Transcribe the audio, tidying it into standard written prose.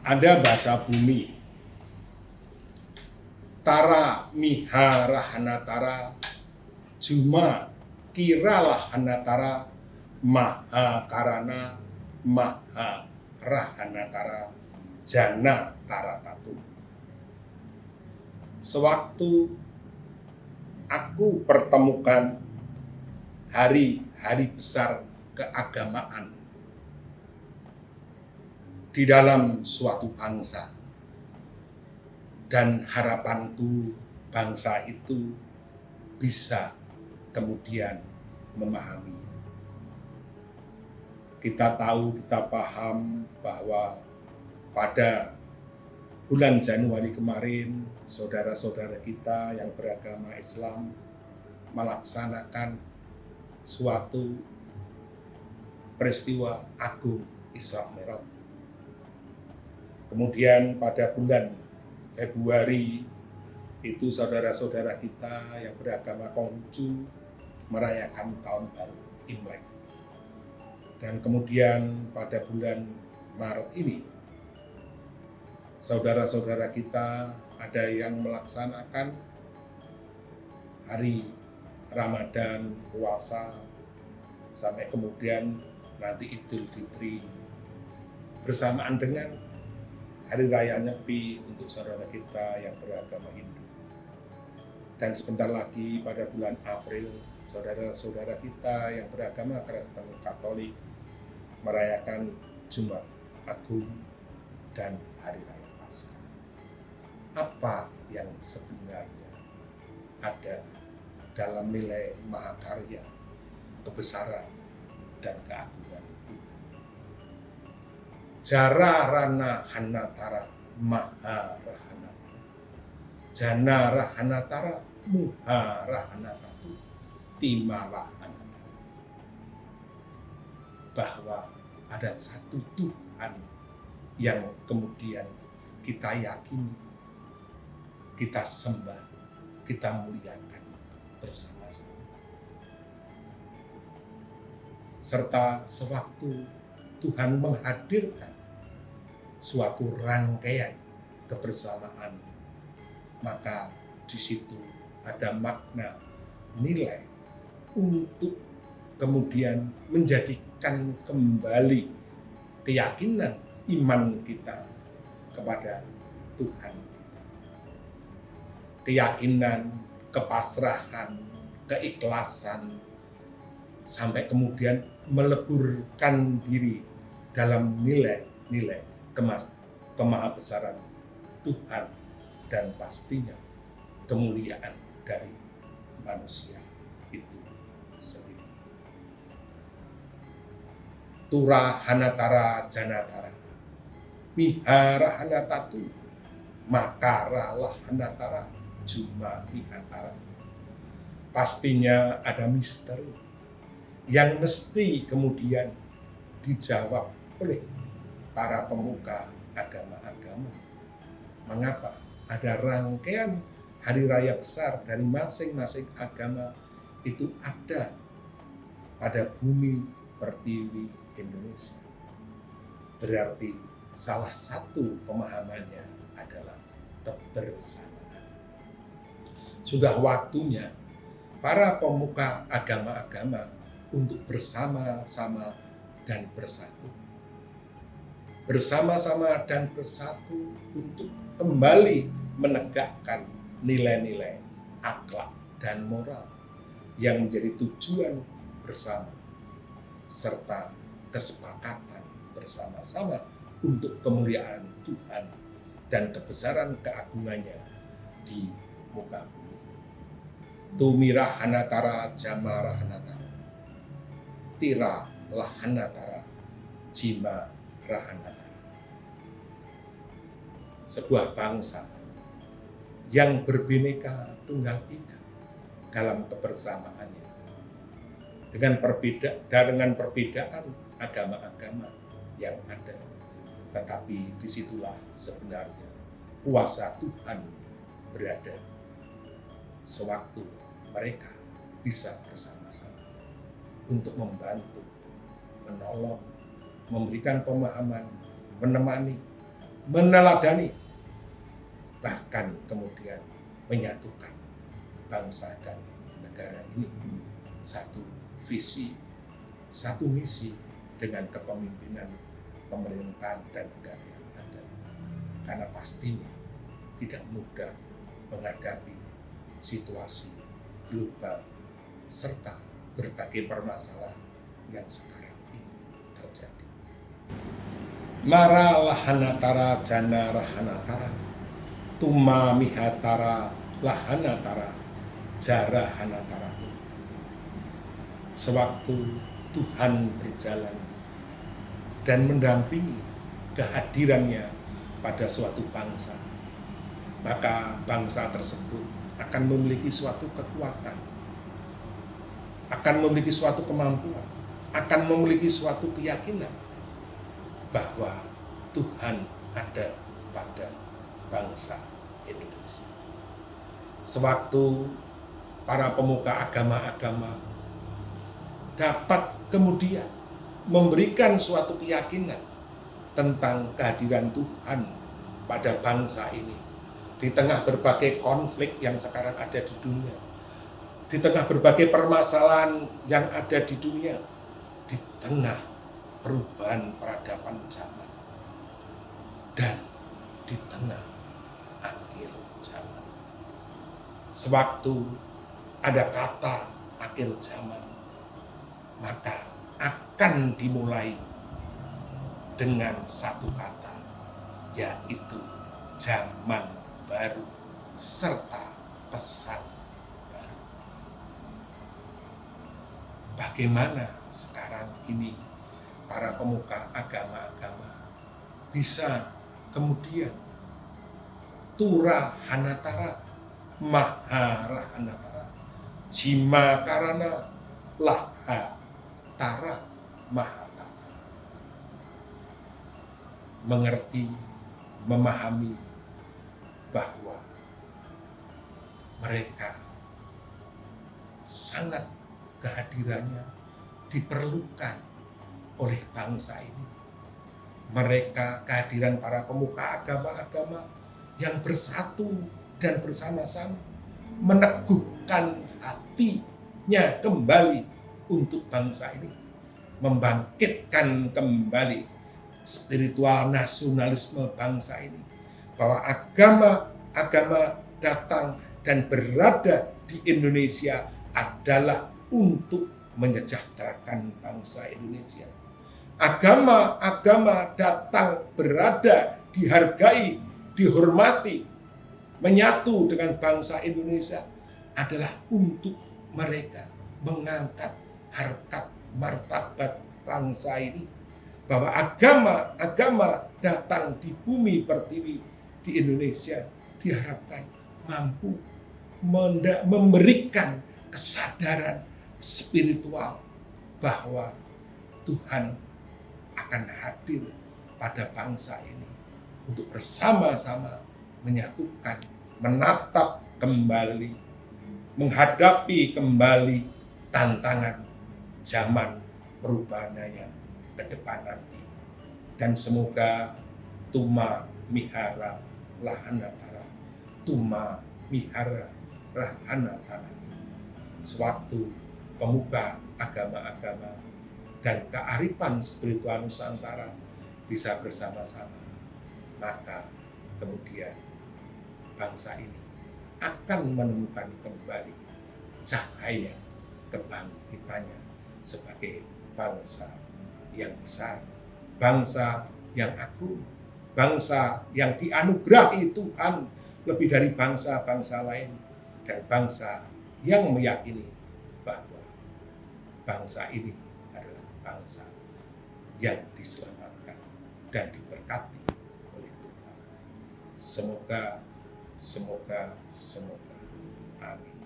Ada bahasa bumi, tara miha rahanatara, juma kira lahanatara, maha karana, maha rahanatara, jana taratatu. Sewaktu aku pertemukan hari-hari besar keagamaan di dalam suatu bangsa, dan harapanku bangsa itu bisa kemudian memahami. Kita tahu, kita paham bahwa pada bulan Januari kemarin, saudara-saudara kita yang beragama Islam melaksanakan suatu peristiwa agung Isra Mi'raj. Kemudian pada bulan Februari itu saudara-saudara kita yang beragama Konghucu merayakan tahun baru Imlek. Dan kemudian pada bulan Maret ini saudara-saudara kita ada yang melaksanakan hari Ramadan, puasa, sampai kemudian nanti Idul Fitri bersamaan dengan Hari Raya Nyepi untuk saudara kita yang beragama Hindu. Dan sebentar lagi pada bulan April, saudara-saudara kita yang beragama Kristen Katolik merayakan Jumat Agung dan Hari Raya Paskah. Apa yang sebenarnya ada dalam nilai mahakarya, kebesaran, dan keagungan Tuhan? Jara rana hanatara maha rahanatara, jana rahanatara muha rahanatatu timala hanatara. Bahwa ada satu Tuhan yang kemudian kita yakini, kita sembah, kita muliakan bersama-sama. Serta sewaktu Tuhan menghadirkan suatu rangkaian kebersamaan, maka di situ ada makna nilai untuk kemudian menjadikan kembali keyakinan iman kita kepada Tuhan kita. Keyakinan, kepasrahan, keikhlasan, sampai kemudian meleburkan diri dalam nilai-nilai kemahabesaran Tuhan dan pastinya kemuliaan dari manusia itu sendiri. Tura hanatara janatara, mihara hanatatu, makara lahanatara, juma mihantara. Pastinya ada misteri yang mesti kemudian dijawab oleh para pemuka agama-agama. Mengapa ada rangkaian hari raya besar dari masing-masing agama itu ada pada bumi pertiwi Indonesia? Berarti salah satu pemahamannya adalah kebersamaan. Sudah waktunya para pemuka agama-agama untuk bersama-sama dan bersatu. Bersama-sama dan bersatu untuk kembali menegakkan nilai-nilai akhlak dan moral yang menjadi tujuan bersama, serta kesepakatan bersama-sama untuk kemuliaan Tuhan dan kebesaran keagungannya di muka bumi. Tumira hanatara jamara hanatara, tira lahanatara jima rahanatara. Sebuah bangsa yang berbineka tunggal ika dalam kebersamaannya, dengan perbedaan agama-agama yang ada, tetapi disitulah sebenarnya kuasa Tuhan berada. Sewaktu mereka bisa bersama-sama untuk membantu, menolong, memberikan pemahaman, menemani, meneladani, bahkan kemudian menyatukan bangsa dan negara ini. Satu visi, satu misi dengan kepemimpinan pemerintahan dan negara yang ada. Karena pastinya tidak mudah menghadapi situasi global serta berbagai permasalahan yang sekarang ini terjadi. Mara lahanatara jana rahanatara, tuma mihatara lahanatara jara hanatara. Sewaktu Tuhan berjalan dan mendampingi kehadirannya pada suatu bangsa, maka bangsa tersebut akan memiliki suatu kekuatan, akan memiliki suatu kemampuan, akan memiliki suatu keyakinan bahwa Tuhan ada pada bangsa Indonesia. Sewaktu para pemuka agama-agama dapat kemudian memberikan suatu keyakinan tentang kehadiran Tuhan pada bangsa ini, di tengah berbagai konflik yang sekarang ada di dunia, di tengah berbagai permasalahan yang ada di dunia, di tengah perubahan peradaban zaman, dan di tengah akhir zaman. Sewaktu ada kata akhir zaman, maka akan dimulai dengan satu kata, yaitu zaman baru serta pesan baru. Bagaimana sekarang ini para pemuka agama-agama bisa kemudian tura hanatara, mahara hanatara, jima karana, laha tara mahatata, mengerti, memahami bahwa mereka sangat kehadirannya diperlukan oleh bangsa ini. Mereka, kehadiran para pemuka agama-agama yang bersatu dan bersama-sama meneguhkan hatinya kembali untuk bangsa ini, membangkitkan kembali spiritual nasionalisme bangsa ini, bahwa agama-agama datang dan berada di Indonesia adalah untuk menyejahterakan bangsa Indonesia. Agama-agama datang, berada, dihargai, dihormati, menyatu dengan bangsa Indonesia adalah untuk mereka mengangkat harkat martabat bangsa ini, bahwa agama-agama datang di bumi pertiwi di Indonesia diharapkan mampu memberikan kesadaran spiritual bahwa Tuhan akan hadir pada bangsa ini untuk bersama-sama menyatukan, menatap kembali, menghadapi kembali tantangan zaman perubahannya ke depan nanti. Dan semoga tuma mihara lahanatara, tuma mihara lahanatara, sewaktu pemuka agama-agama dan kearifan spiritual Nusantara bisa bersama-sama, maka kemudian bangsa ini akan menemukan kembali cahaya kebangkitannya sebagai bangsa yang besar, bangsa yang agung, bangsa yang dianugerahi Tuhan lebih dari bangsa-bangsa lain, dan bangsa yang meyakini bahwa bangsa ini adalah bangsa yang diselamatkan dan diberkati oleh Tuhan. Semoga. Amin.